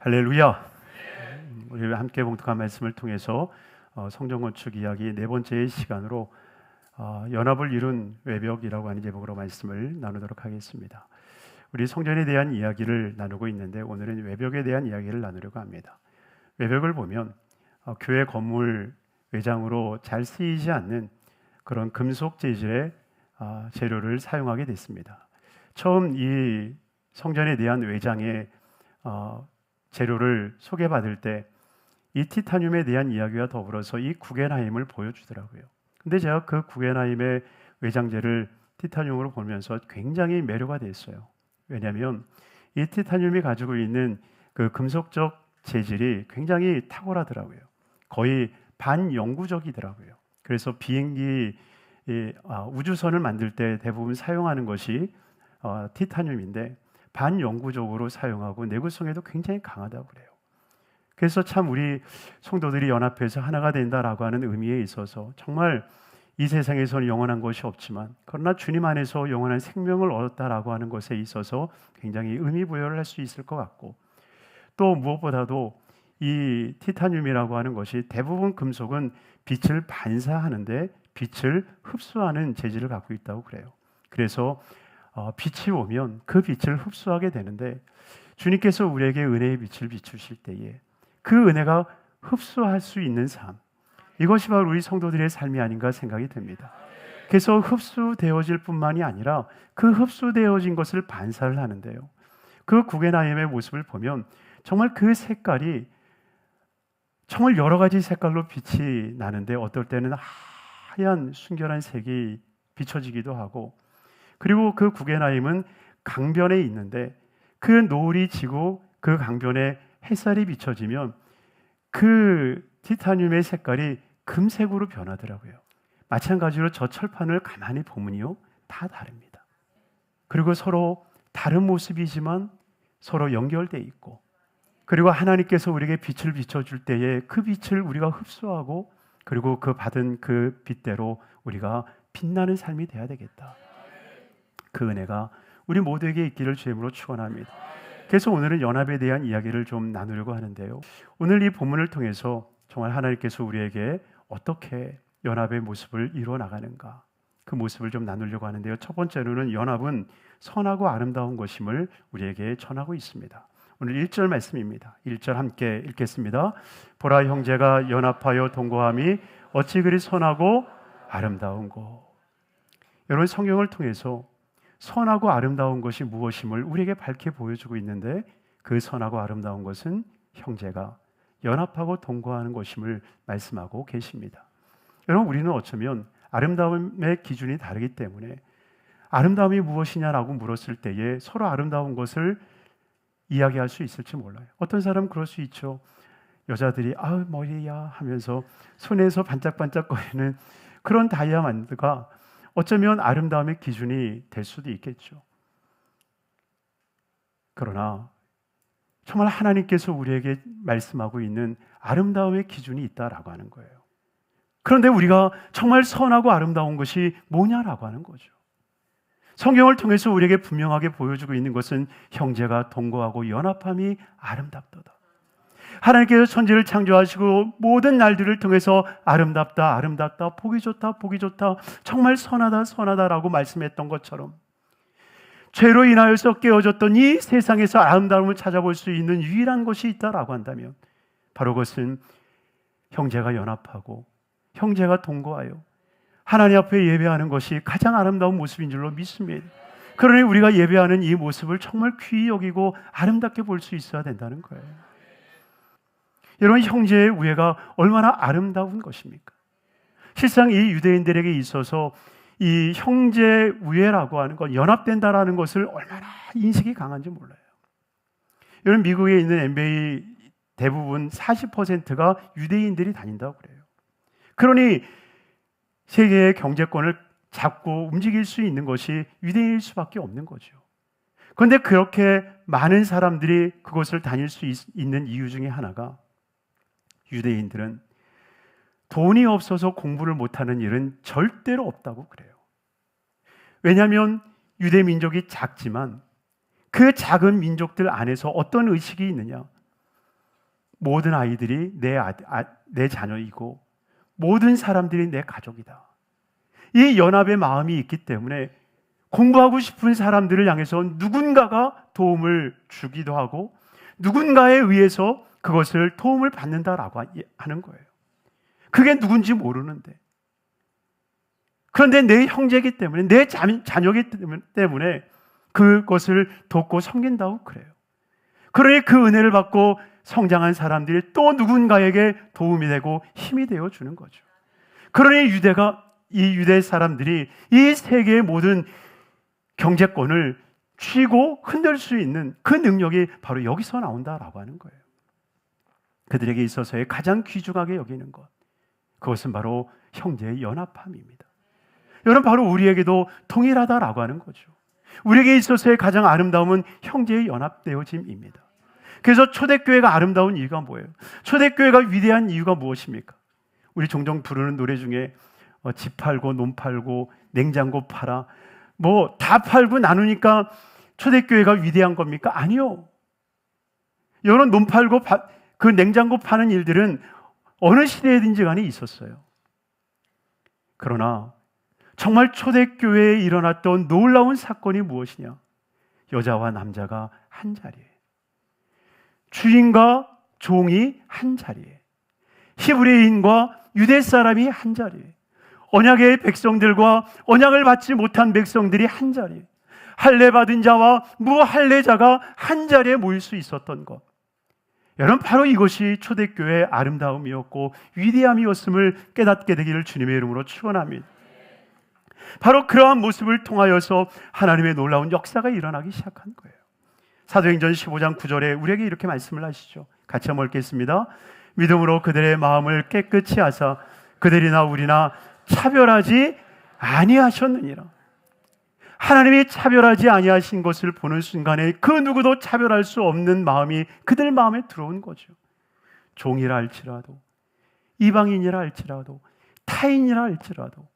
할렐루야. 우리 함께 봉독한 말씀을 통해서 성전 건축 이야기 네 번째 시간으로 연합을 이룬 외벽이라고 하는 제목으로 말씀을 나누도록 하겠습니다. 우리 성전에 대한 이야기를 나누고 있는데 오늘은 외벽에 대한 이야기를 나누려고 합니다. 외벽을 보면 교회 건물 외장으로 잘 쓰이지 않는 그런 금속 재질의 재료를 사용하게 됐습니다. 처음 이 성전에 대한 외장의 재료를 소개받을 때 이 티타늄에 대한 이야기와 더불어서 이 구겐하임을 보여주더라고요. 근데 제가 그 구겐하임의 외장재를 티타늄으로 보면서 굉장히 매료가 됐어요. 왜냐하면 이 티타늄이 가지고 있는 그 금속적 재질이 굉장히 탁월하더라고요. 거의 반영구적이더라고요. 그래서 비행기 우주선을 만들 때 대부분 사용하는 것이 티타늄인데 반영구적으로 사용하고 내구성에도 굉장히 강하다고 그래요. 그래서 참 우리 성도들이 연합해서 하나가 된다라고 하는 의미에 있어서 정말 이 세상에서는 영원한 것이 없지만 그러나 주님 안에서 영원한 생명을 얻었다라고 하는 것에 있어서 굉장히 의미 부여를 할 수 있을 것 같고, 또 무엇보다도 이 티타늄이라고 하는 것이 대부분 금속은 빛을 반사하는데 빛을 흡수하는 재질을 갖고 있다고 그래요. 그래서 빛이 오면 그 빛을 흡수하게 되는데 주님께서 우리에게 은혜의 빛을 비추실 때에 그 은혜가 흡수할 수 있는 삶, 이것이 바로 우리 성도들의 삶이 아닌가 생각이 듭니다. 그래서 흡수되어질 뿐만이 아니라 그 흡수되어진 것을 반사를 하는데요, 그 구겐하임의 모습을 보면 정말 그 색깔이 정말 여러 가지 색깔로 빛이 나는데 어떨 때는 하얀 순결한 색이 비춰지기도 하고, 그리고 그 구겐하임은 강변에 있는데 그 노을이 지고 그 강변에 햇살이 비춰지면 그 티타늄의 색깔이 금색으로 변하더라고요. 마찬가지로 저 철판을 가만히 보면요, 다 다릅니다. 그리고 서로 다른 모습이지만 서로 연결되어 있고, 그리고 하나님께서 우리에게 빛을 비춰줄 때에 그 빛을 우리가 흡수하고 그리고 그 받은 그 빛대로 우리가 빛나는 삶이 돼야 되겠다. 그 은혜가 우리 모두에게 있기를 주님으로 축원합니다. 그래서 오늘은 연합에 대한 이야기를 좀 나누려고 하는데요, 오늘 이 본문을 통해서 정말 하나님께서 우리에게 어떻게 연합의 모습을 이루어 나가는가, 그 모습을 좀 나누려고 하는데요, 첫 번째로는 연합은 선하고 아름다운 것임을 우리에게 전하고 있습니다. 오늘 1절 말씀입니다. 1절 함께 읽겠습니다. 보라, 형제가 연합하여 동거함이 어찌 그리 선하고 아름다운고. 여러분, 성경을 통해서 선하고 아름다운 것이 무엇임을 우리에게 밝게 보여주고 있는데 그 선하고 아름다운 것은 형제가 연합하고 동거하는 것임을 말씀하고 계십니다. 여러분, 우리는 어쩌면 아름다움의 기준이 다르기 때문에 아름다움이 무엇이냐라고 물었을 때에 서로 아름다운 것을 이야기할 수 있을지 몰라요. 어떤 사람은 그럴 수 있죠. 여자들이 아우 머리야 하면서 손에서 반짝반짝거리는 그런 다이아몬드가 어쩌면 아름다움의 기준이 될 수도 있겠죠. 그러나 정말 하나님께서 우리에게 말씀하고 있는 아름다움의 기준이 있다라고 하는 거예요. 그런데 우리가 정말 선하고 아름다운 것이 뭐냐라고 하는 거죠. 성경을 통해서 우리에게 분명하게 보여주고 있는 것은 형제가 동거하고 연합함이 아름답도다. 하나님께서 천지를 창조하시고 모든 날들을 통해서 아름답다, 아름답다, 보기 좋다, 보기 좋다, 정말 선하다, 선하다라고 말씀했던 것처럼 죄로 인하여서 깨어졌던 이 세상에서 아름다움을 찾아볼 수 있는 유일한 것이 있다라고 한다면 바로 그것은 형제가 연합하고 형제가 동거하여 하나님 앞에 예배하는 것이 가장 아름다운 모습인 줄로 믿습니다. 그러니 우리가 예배하는 이 모습을 정말 귀히 여기고 아름답게 볼 수 있어야 된다는 거예요. 여러분, 형제의 우애가 얼마나 아름다운 것입니까? 실상 이 유대인들에게 있어서 이 형제 우애라고 하는 것, 연합된다라는 것을 얼마나 인식이 강한지 몰라요. 여러분, 미국에 있는 NBA 대부분 40%가 유대인들이 다닌다고 그래요. 그러니 세계의 경제권을 잡고 움직일 수 있는 것이 유대인일 수밖에 없는 거죠. 그런데 그렇게 많은 사람들이 그곳을 다닐 수 있는 이유 중에 하나가 유대인들은 돈이 없어서 공부를 못하는 일은 절대로 없다고 그래요. 왜냐하면 유대 민족이 작지만 그 작은 민족들 안에서 어떤 의식이 있느냐, 모든 아이들이 내 자녀이고 모든 사람들이 내 가족이다. 이 연합의 마음이 있기 때문에 공부하고 싶은 사람들을 향해서 누군가가 도움을 주기도 하고 누군가에 의해서 그것을 도움을 받는다라고 하는 거예요. 그게 누군지 모르는데, 그런데 내 형제이기 때문에, 내 자녀이기 때문에 그것을 돕고 섬긴다고 그래요. 그러니 그 은혜를 받고 성장한 사람들이 또 누군가에게 도움이 되고 힘이 되어 주는 거죠. 그러니 이 유대 사람들이 이 세계의 모든 경제권을 쥐고 흔들 수 있는 그 능력이 바로 여기서 나온다라고 하는 거예요. 그들에게 있어서의 가장 귀중하게 여기는 것, 그것은 바로 형제의 연합함입니다. 여러분, 바로 우리에게도 동일하다라고 하는 거죠. 우리에게 있어서의 가장 아름다움은 형제의 연합되어짐입니다. 그래서 초대교회가 아름다운 이유가 뭐예요? 초대교회가 위대한 이유가 무엇입니까? 우리 종종 부르는 노래 중에 집 팔고 논 팔고 냉장고 팔아 뭐 다 팔고 나누니까 초대교회가 위대한 겁니까? 아니요. 이런 논 팔고 그 냉장고 파는 일들은 어느 시대든지 간에 있었어요. 그러나 정말 초대교회에 일어났던 놀라운 사건이 무엇이냐? 여자와 남자가 한 자리에, 주인과 종이 한 자리에, 히브리인과 유대 사람이 한 자리에, 언약의 백성들과 언약을 받지 못한 백성들이 한 자리에, 할례 받은 자와 무할례자가 한 자리에 모일 수 있었던 것. 여러분, 바로 이것이 초대교회의 아름다움이었고 위대함이었음을 깨닫게 되기를 주님의 이름으로 축원합니다. 바로 그러한 모습을 통하여서 하나님의 놀라운 역사가 일어나기 시작한 거예요. 사도행전 15장 9절에 우리에게 이렇게 말씀을 하시죠. 같이 한번 읽겠습니다. 믿음으로 그들의 마음을 깨끗이 하사 그들이나 우리나 차별하지 아니하셨느니라. 하나님이 차별하지 아니하신 것을 보는 순간에 그 누구도 차별할 수 없는 마음이 그들 마음에 들어온 거죠. 종이라 할지라도, 이방인이라 할지라도, 타인이라 할지라도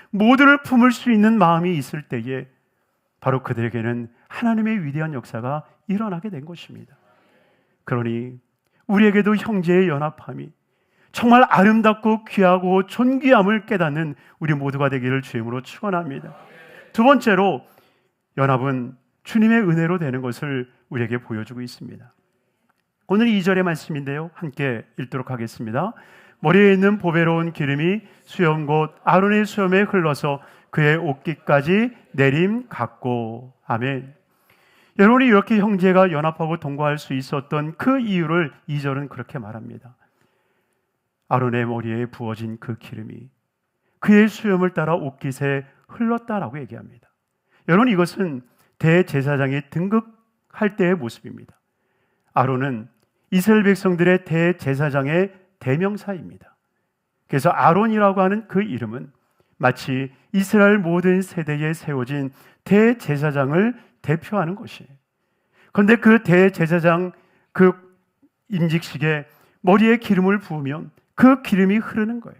모두를 품을 수 있는 마음이 있을 때에 바로 그들에게는 하나님의 위대한 역사가 일어나게 된 것입니다. 그러니 우리에게도 형제의 연합함이 정말 아름답고 귀하고 존귀함을 깨닫는 우리 모두가 되기를 주임으로 축원합니다. 두 번째로, 연합은 주님의 은혜로 되는 것을 우리에게 보여주고 있습니다. 오늘 2절의 말씀인데요, 함께 읽도록 하겠습니다. 머리에 있는 보배로운 기름이 수염 곧 아론의 수염에 흘러서 그의 옷깃까지 내림 같고. 아멘. 여러분이 이렇게 형제가 연합하고 동거할 수 있었던 그 이유를 2절은 그렇게 말합니다. 아론의 머리에 부어진 그 기름이 그의 수염을 따라 옷깃에 흘렀다라고 얘기합니다. 여러분, 이것은 대제사장이 등극할 때의 모습입니다. 아론은 이스라엘 백성들의 대제사장의 대명사입니다. 그래서 아론이라고 하는 그 이름은 마치 이스라엘 모든 세대에 세워진 대제사장을 대표하는 것이에요. 그런데 그 대제사장 그 임직식에 머리에 기름을 부으면 그 기름이 흐르는 거예요.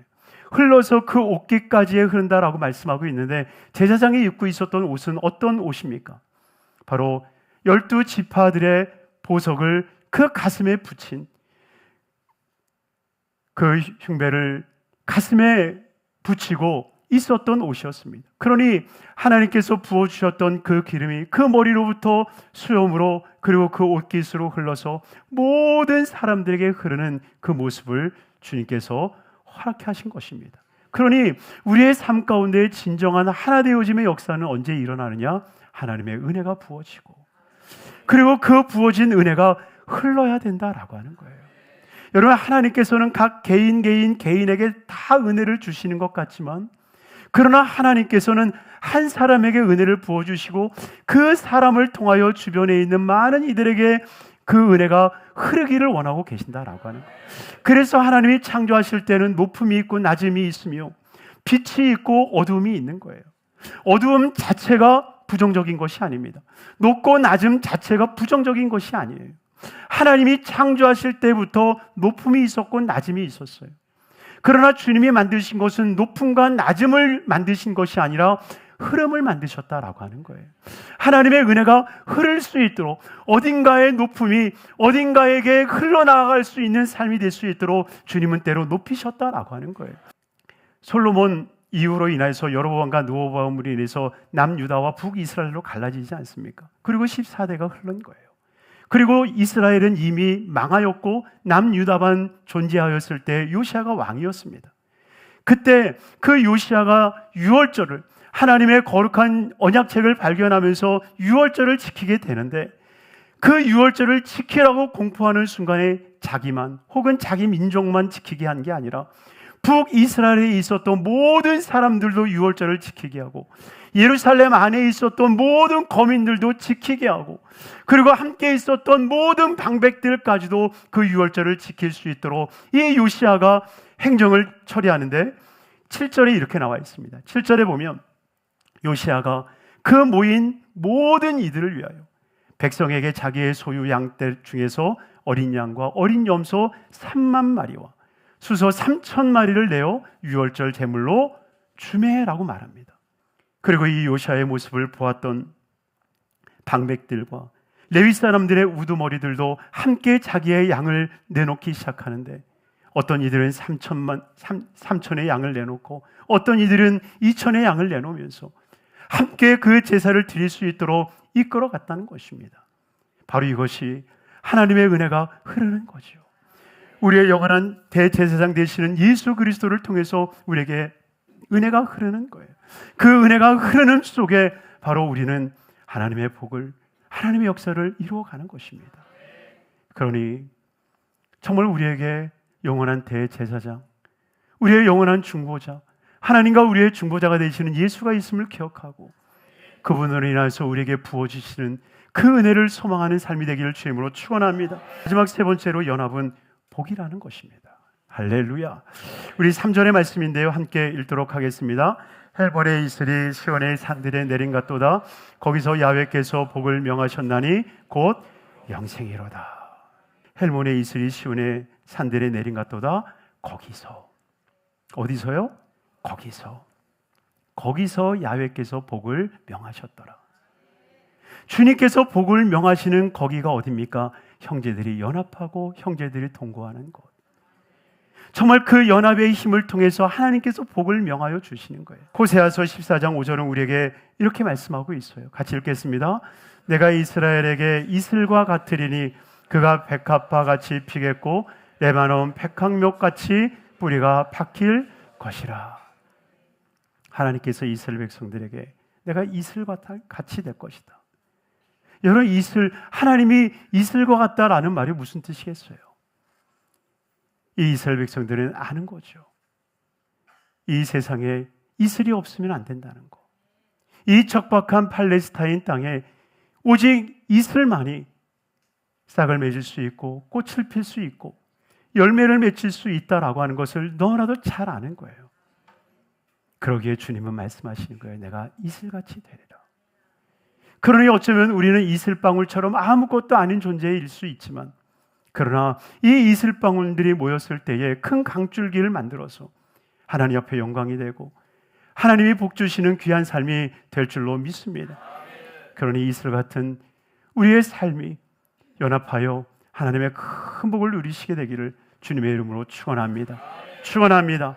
흘러서 그 옷깃까지 흐른다라고 말씀하고 있는데, 제사장이 입고 있었던 옷은 어떤 옷입니까? 바로 12지파들의 보석을 그 가슴에 붙인 그 흉배를 가슴에 붙이고 있었던 옷이었습니다. 그러니 하나님께서 부어주셨던 그 기름이 그 머리로부터 수염으로 그리고 그 옷깃으로 흘러서 모든 사람들에게 흐르는 그 모습을 주님께서 허락해 하신 것입니다. 그러니 우리의 삶 가운데 진정한 하나 되어짐의 역사는 언제 일어나느냐? 하나님의 은혜가 부어지고, 그리고 그 부어진 은혜가 흘러야 된다라고 하는 거예요. 여러분, 하나님께서는 각 개인에게 다 은혜를 주시는 것 같지만, 그러나 하나님께서는 한 사람에게 은혜를 부어주시고 그 사람을 통하여 주변에 있는 많은 이들에게 그 은혜가 흐르기를 원하고 계신다라고 하는 거예요. 그래서 하나님이 창조하실 때는 높음이 있고 낮음이 있으며 빛이 있고 어두움이 있는 거예요. 어두움 자체가 부정적인 것이 아닙니다. 높고 낮음 자체가 부정적인 것이 아니에요. 하나님이 창조하실 때부터 높음이 있었고 낮음이 있었어요. 그러나 주님이 만드신 것은 높음과 낮음을 만드신 것이 아니라 흐름을 만드셨다라고 하는 거예요. 하나님의 은혜가 흐를 수 있도록, 어딘가의 높음이 어딘가에게 흘러나갈 수 있는 삶이 될 수 있도록 주님은 때로 높이셨다라고 하는 거예요. 솔로몬 이후로 인해서 여로보암과 느호보암으로 인해서 남유다와 북이스라엘로 갈라지지 않습니까? 그리고 14대가 흐른 거예요. 그리고 이스라엘은 이미 망하였고 남유다만 존재하였을 때 요시아가 왕이었습니다. 그때 그 요시아가 유월절을, 하나님의 거룩한 언약책을 발견하면서 유월절을 지키게 되는데, 그 유월절을 지키라고 공포하는 순간에 자기만 혹은 자기 민족만 지키게 한 게 아니라 북이스라엘에 있었던 모든 사람들도 유월절을 지키게 하고, 예루살렘 안에 있었던 모든 거민들도 지키게 하고, 그리고 함께 있었던 모든 방백들까지도 그 유월절을 지킬 수 있도록 이 요시아가 행정을 처리하는데, 7절에 이렇게 나와 있습니다. 7절에 보면 요시아가 그 모인 모든 이들을 위하여 백성에게 자기의 소유 양떼 중에서 어린 양과 어린 염소 3만 마리와 수소 3천 마리를 내어 유월절 제물로 주매라고 말합니다. 그리고 이 요시아의 모습을 보았던 방백들과 레위 사람들의 우두머리들도 함께 자기의 양을 내놓기 시작하는데, 어떤 이들은 3천의 양을 내놓고 어떤 이들은 2천의 양을 내놓으면서 함께 그 제사를 드릴 수 있도록 이끌어 갔다는 것입니다. 바로 이것이 하나님의 은혜가 흐르는 거죠. 우리의 영원한 대제사장 되시는 예수 그리스도를 통해서 우리에게 은혜가 흐르는 거예요. 그 은혜가 흐르는 속에 바로 우리는 하나님의 복을, 하나님의 역사를 이루어가는 것입니다. 그러니 정말 우리에게 영원한 대제사장, 우리의 영원한 중보자, 하나님과 우리의 중보자가 되시는 예수가 있음을 기억하고 그분으로 인해서 우리에게 부어주시는 그 은혜를 소망하는 삶이 되기를 주님으로 축원합니다. 마지막 세 번째로 연합은 복이라는 것입니다. 할렐루야. 우리 3절의 말씀인데요, 함께 읽도록 하겠습니다. 헬본의 이슬이 시온의 산들에 내린 같도다. 거기서 야훼께서 복을 명하셨나니 곧 영생이로다. 헬몬의 이슬이 시온의 산들에 내린 같도다. 거기서, 어디서요? 거기서 야훼께서 복을 명하셨더라. 주님께서 복을 명하시는 거기가 어디입니까? 형제들이 연합하고 형제들이 동거하는 곳. 정말 그 연합의 힘을 통해서 하나님께서 복을 명하여 주시는 거예요. 호세아서 14장 5절은 우리에게 이렇게 말씀하고 있어요. 같이 읽겠습니다. 내가 이스라엘에게 이슬과 같으리니 그가 백합화 같이 피겠고 레바논 백향목같이 뿌리가 박힐 것이라. 하나님께서 이스라엘 백성들에게 내가 이슬과 같이 될 것이다. 여러분, 이슬, 하나님이 이슬과 같다라는 말이 무슨 뜻이겠어요? 이 이스라엘 백성들은 아는 거죠. 이 세상에 이슬이 없으면 안 된다는 거. 이 척박한 팔레스타인 땅에 오직 이슬만이 싹을 맺을 수 있고 꽃을 필 수 있고 열매를 맺을 수 있다라고 하는 것을 너무나도 잘 아는 거예요. 그러기에 주님은 말씀하시는 거예요. 내가 이슬같이 되리라. 그러니 어쩌면 우리는 이슬방울처럼 아무것도 아닌 존재일 수 있지만, 그러나 이 이슬방울들이 모였을 때에 큰 강줄기를 만들어서 하나님 앞에 영광이 되고 하나님이 복 주시는 귀한 삶이 될 줄로 믿습니다. 그러니 이슬 같은 우리의 삶이 연합하여 하나님의 큰 복을 누리시게 되기를 주님의 이름으로 축원합니다. 축원합니다.